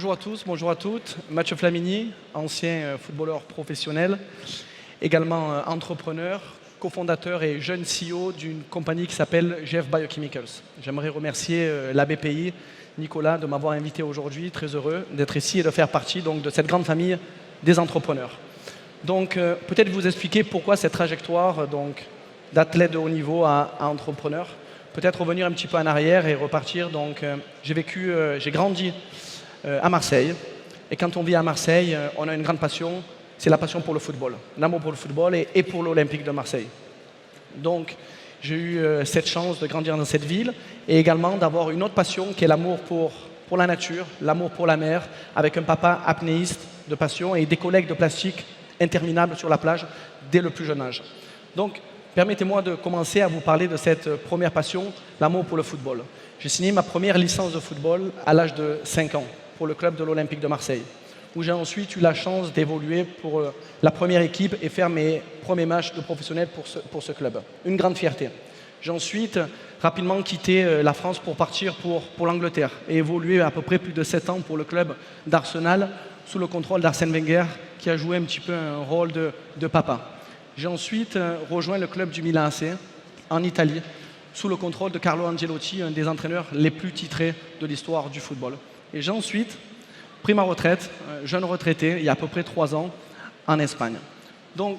Bonjour à tous, bonjour à toutes. Mathieu Flamini, ancien footballeur professionnel, également entrepreneur, cofondateur et jeune CEO d'une compagnie qui s'appelle GF Biochemicals. J'aimerais remercier la BPI, Nicolas, de m'avoir invité aujourd'hui. Très heureux d'être ici et de faire partie donc, de cette grande famille des entrepreneurs. Donc, peut-être vous expliquer pourquoi cette trajectoire d'athlète de haut niveau à entrepreneur. Peut-être revenir un petit peu en arrière et repartir. Donc, j'ai grandi à Marseille. Et quand on vit à Marseille, on a une grande passion, c'est la passion pour le football. L'amour pour le football et pour l'Olympique de Marseille. Donc, j'ai eu cette chance de grandir dans cette ville et également d'avoir une autre passion qui est l'amour pour la nature, l'amour pour la mer, avec un papa apnéiste de passion et des collègues de plastique interminables sur la plage dès le plus jeune âge. Donc, permettez-moi de commencer à vous parler de cette première passion, l'amour pour le football. J'ai signé ma première licence de football à l'âge de 5 ans pour le club de l'Olympique de Marseille, où j'ai ensuite eu la chance d'évoluer pour la première équipe et faire mes premiers matchs de professionnel pour ce club. Une grande fierté. J'ai ensuite rapidement quitté la France pour partir pour l'Angleterre et évoluer à peu près plus de 7 ans pour le club d'Arsenal sous le contrôle d'Arsène Wenger qui a joué un petit peu un rôle de papa. J'ai ensuite rejoint le club du Milan AC en Italie sous le contrôle de Carlo Ancelotti, un des entraîneurs les plus titrés de l'histoire du football. Et j'ai ensuite pris ma retraite, jeune retraité, il y a à peu près 3 ans, en Espagne. Donc,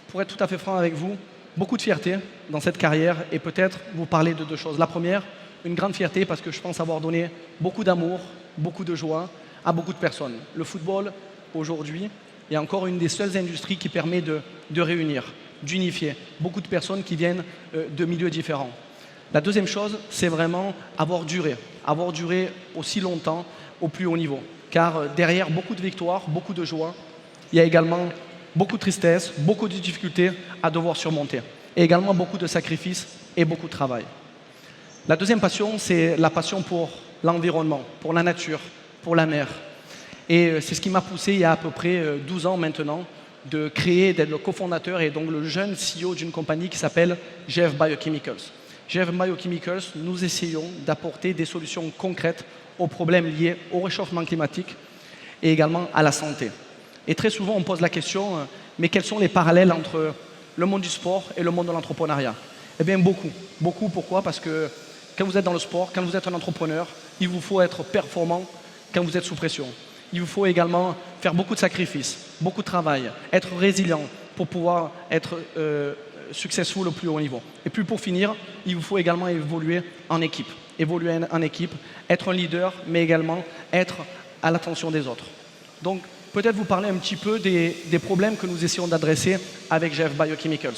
pour être tout à fait franc avec vous, beaucoup de fierté dans cette carrière et peut-être vous parler de 2 choses. La première, une grande fierté parce que je pense avoir donné beaucoup d'amour, beaucoup de joie à beaucoup de personnes. Le football, aujourd'hui, est encore une des seules industries qui permet de réunir, d'unifier beaucoup de personnes qui viennent de milieux différents. La deuxième chose, c'est vraiment avoir duré aussi longtemps au plus haut niveau. Car derrière beaucoup de victoires, beaucoup de joie, il y a également beaucoup de tristesse, beaucoup de difficultés à devoir surmonter. Et également beaucoup de sacrifices et beaucoup de travail. La deuxième passion, c'est la passion pour l'environnement, pour la nature, pour la mer. Et c'est ce qui m'a poussé il y a à peu près 12 ans maintenant de créer, d'être le cofondateur et donc le jeune CEO d'une compagnie qui s'appelle GF Biochemicals. GF Biochemicals, nous essayons d'apporter des solutions concrètes aux problèmes liés au réchauffement climatique et également à la santé. Et très souvent, on pose la question, mais quels sont les parallèles entre le monde du sport et le monde de l'entrepreneuriat? Eh bien, beaucoup. Beaucoup, pourquoi? Parce que quand vous êtes dans le sport, quand vous êtes un entrepreneur, il vous faut être performant quand vous êtes sous pression. Il vous faut également faire beaucoup de sacrifices, beaucoup de travail, être résilient pour pouvoir être successful au plus haut niveau. Et puis pour finir, il vous faut également évoluer en équipe. Évoluer en équipe, être un leader, mais également être à l'attention des autres. Donc peut-être vous parler un petit peu des problèmes que nous essayons d'adresser avec GF Biochemicals.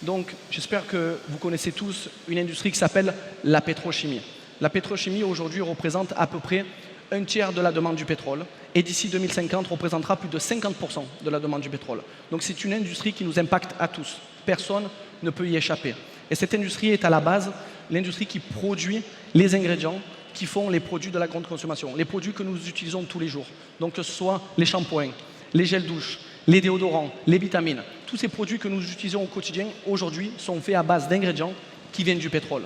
Donc j'espère que vous connaissez tous une industrie qui s'appelle la pétrochimie. La pétrochimie aujourd'hui représente à peu près 1/3 de la demande du pétrole et d'ici 2050 représentera plus de 50% de la demande du pétrole. Donc c'est une industrie qui nous impacte à tous. Personne ne peut y échapper. Et cette industrie est à la base l'industrie qui produit les ingrédients qui font les produits de la grande consommation, les produits que nous utilisons tous les jours. Donc que ce soit les shampoings, les gels douche, les déodorants, les vitamines, tous ces produits que nous utilisons au quotidien aujourd'hui sont faits à base d'ingrédients qui viennent du pétrole.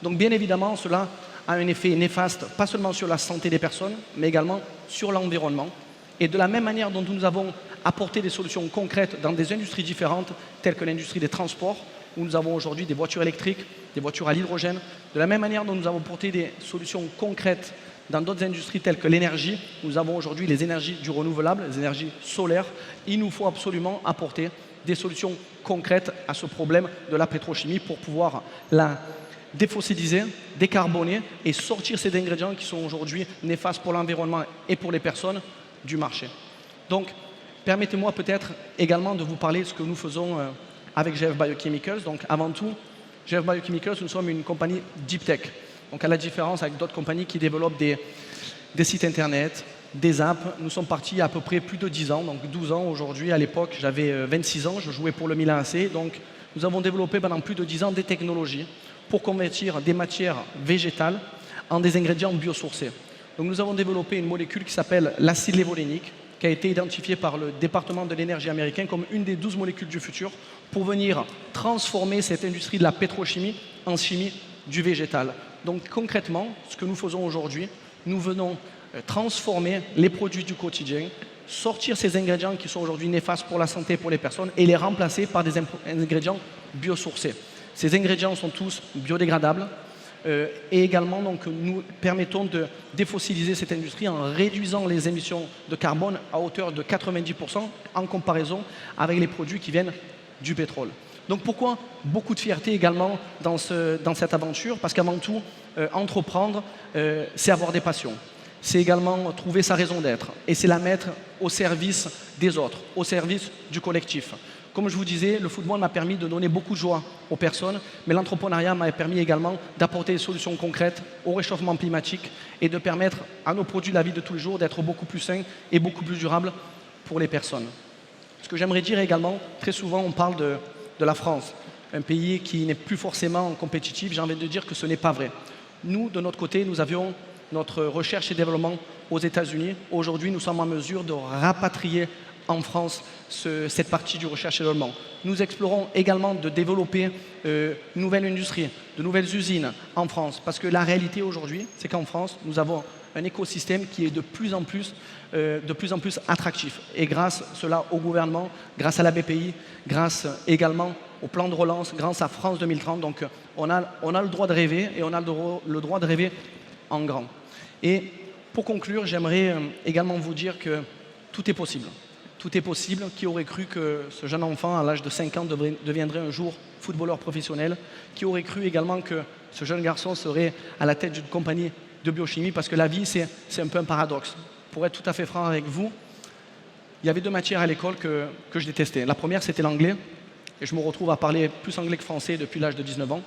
Donc bien évidemment, cela a un effet néfaste, pas seulement sur la santé des personnes, mais également sur l'environnement. Et de la même manière dont nous avons apporté des solutions concrètes dans des industries différentes, telles que l'industrie des transports, où nous avons aujourd'hui des voitures électriques, des voitures à l'hydrogène, de la même manière dont nous avons apporté des solutions concrètes dans d'autres industries telles que l'énergie, nous avons aujourd'hui les énergies du renouvelable, les énergies solaires. Il nous faut absolument apporter des solutions concrètes à ce problème de la pétrochimie pour pouvoir la défossiliser, décarboner et sortir ces ingrédients qui sont aujourd'hui néfastes pour l'environnement et pour les personnes du marché. Donc, permettez-moi peut-être également de vous parler de ce que nous faisons avec GF Biochemicals. Donc, avant tout, GF Biochemicals, nous sommes une compagnie deep tech. Donc, à la différence avec d'autres compagnies qui développent des sites internet, des apps, nous sommes partis il y a à peu près plus de 10 ans, donc 12 ans aujourd'hui. À l'époque, j'avais 26 ans, je jouais pour le Milan AC. Donc, nous avons développé pendant plus de 10 ans des technologies pour convertir des matières végétales en des ingrédients biosourcés. Donc nous avons développé une molécule qui s'appelle l'acide lévolénique, qui a été identifiée par le département de l'énergie américain comme une des 12 molécules du futur pour venir transformer cette industrie de la pétrochimie en chimie du végétal. Donc concrètement, ce que nous faisons aujourd'hui, nous venons transformer les produits du quotidien, sortir ces ingrédients qui sont aujourd'hui néfastes pour la santé, pour les personnes, et les remplacer par des ingrédients biosourcés. Ces ingrédients sont tous biodégradables, et également donc, nous permettons de défossiliser cette industrie en réduisant les émissions de carbone à hauteur de 90% en comparaison avec les produits qui viennent du pétrole. Donc pourquoi beaucoup de fierté également dans cette aventure? Parce qu'avant tout, entreprendre, c'est avoir des passions. C'est également trouver sa raison d'être et c'est la mettre au service des autres, au service du collectif. Comme je vous disais, le football m'a permis de donner beaucoup de joie aux personnes, mais l'entrepreneuriat m'a permis également d'apporter des solutions concrètes au réchauffement climatique et de permettre à nos produits de la vie de tous les jours d'être beaucoup plus sains et beaucoup plus durables pour les personnes. Ce que j'aimerais dire également, très souvent on parle de la France, un pays qui n'est plus forcément compétitif. J'ai envie de dire que ce n'est pas vrai. Nous, de notre côté, nous avions notre recherche et développement aux États-Unis. Aujourd'hui, nous sommes en mesure de rapatrier en France cette partie du recherche et développement. Nous explorons également de développer une nouvelle industrie, de nouvelles usines en France. Parce que la réalité aujourd'hui, c'est qu'en France, nous avons un écosystème qui est de plus en plus attractif. Et grâce cela au gouvernement, grâce à la BPI, grâce également au plan de relance, grâce à France 2030. Donc on a le droit de rêver et on a le droit de rêver en grand. Et pour conclure, j'aimerais également vous dire que tout est possible. Tout est possible. Qui aurait cru que ce jeune enfant, à l'âge de 5 ans, deviendrait un jour footballeur professionnel? Qui aurait cru également que ce jeune garçon serait à la tête d'une compagnie de biochimie? Parce que la vie, c'est un peu un paradoxe. Pour être tout à fait franc avec vous, il y avait 2 matières à l'école que je détestais. La première, c'était l'anglais. Et je me retrouve à parler plus anglais que français depuis l'âge de 19 ans.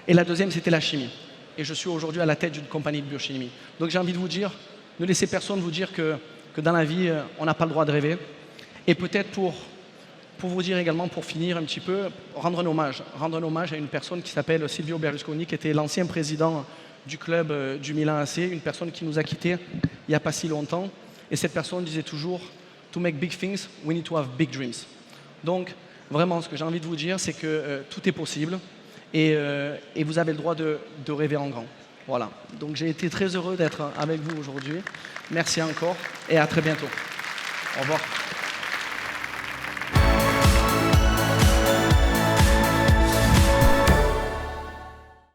Et la deuxième, c'était la chimie. Et je suis aujourd'hui à la tête d'une compagnie de biochimie. Donc j'ai envie de vous dire, ne laissez personne vous dire que dans la vie, on n'a pas le droit de rêver. Et peut-être pour vous dire également, pour finir un petit peu, rendre un hommage à une personne qui s'appelle Silvio Berlusconi, qui était l'ancien président du club du Milan AC, une personne qui nous a quittés il n'y a pas si longtemps. Et cette personne disait toujours, to make big things, we need to have big dreams. Donc vraiment, ce que j'ai envie de vous dire, c'est que tout est possible et vous avez le droit de rêver en grand. Voilà. Donc j'ai été très heureux d'être avec vous aujourd'hui. Merci encore et à très bientôt. Au revoir.